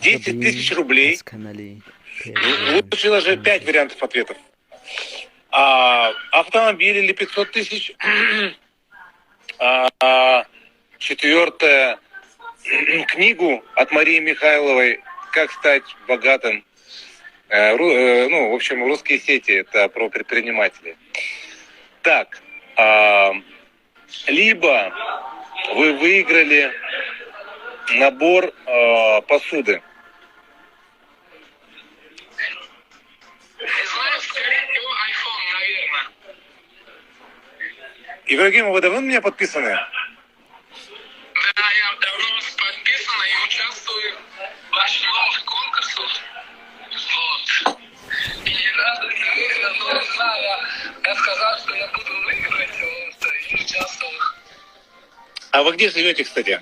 10 тысяч рублей. Лучше даже 5 вариантов ответов. Автомобиль или 500 тысяч. Четвертое. Книгу от Марии Михайловой «Как стать богатым». В общем, русские сети, это про предпринимателей. Так. Либо вы выиграли набор посуды. Ибрагим, вы давно на меня подписаны? Да, я давно подписан и участвую в ваших новых конкурсах. Вот. И не раз выиграл, но не знаю, я сказал, что я буду выиграть, вот, и участвовал. А вы где живете, кстати?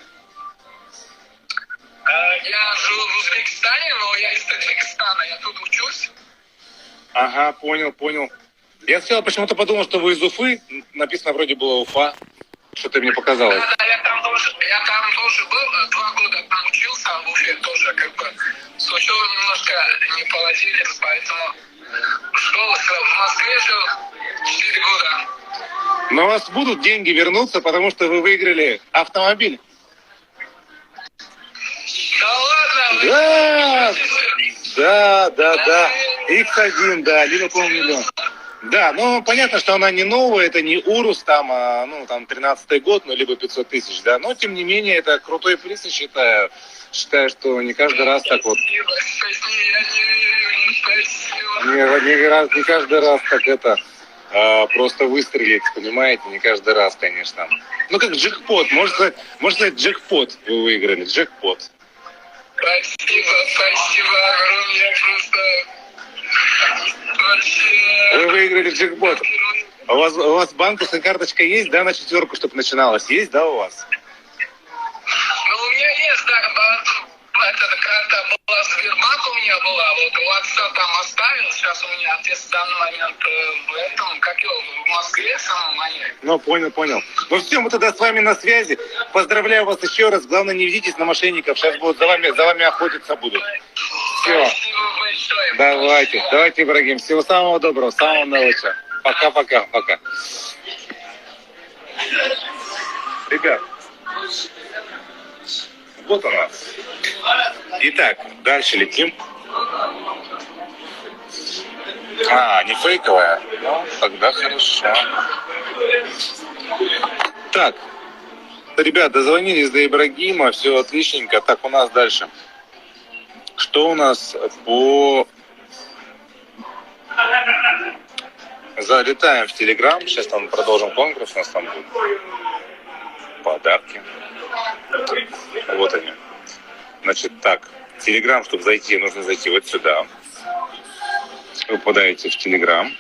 Я живу в Узбекистане, но я из Таджикистана, я тут учусь. Ага, понял. Я сначала почему-то подумал, что вы из Уфы. Написано вроде было Уфа. Что-то мне показалось. Да, я там тоже был, 2 года там учился, а в Уфе тоже с учебой немножко не положились, поэтому школу в Москве жил 4 года. Но у вас будут деньги вернуться, потому что вы выиграли автомобиль. Да ладно? Да. X1, да, либо полмиллиона. Да, понятно, что она не новая, это не Урус, там 13-й год, либо 500 тысяч, да, но тем не менее это крутой приз, я считаю. Считаю, что не каждый раз так вот. Не каждый раз так это просто выстрелить, понимаете, не каждый раз, конечно. Как джекпот, можно сказать, джекпот вы выиграли, джекпот. Спасибо огромное, просто вообще... Вы выиграли джекпот. У вас банковская карточка есть, да, на 4, чтобы начиналось? Есть, да, у вас? У меня есть, да, эта карта была, Сбербанк у меня была, вот у отца там оставил, сейчас у меня отец в данный момент в Москве самом они. Понял. Все, мы тогда с вами на связи. Поздравляю вас еще раз. Главное, не ведитесь на мошенников. Сейчас будут за вами охотиться будут. Все. Спасибо большое. Давайте, Ибрагим. Всего самого доброго, самого наилучшего. Пока. Ребят, вот она. Итак, дальше летим. Не фейковая? Тогда хорошо. Так, ребят, дозвонились до Ибрагима, все отличненько. Так, у нас дальше. Что у нас по... Залетаем в Телеграм. Сейчас там продолжим конкурс. У нас там будут подарки. Вот они. Значит, так. Телеграм, чтобы зайти, нужно зайти вот сюда. Вы попадаете в Телеграм.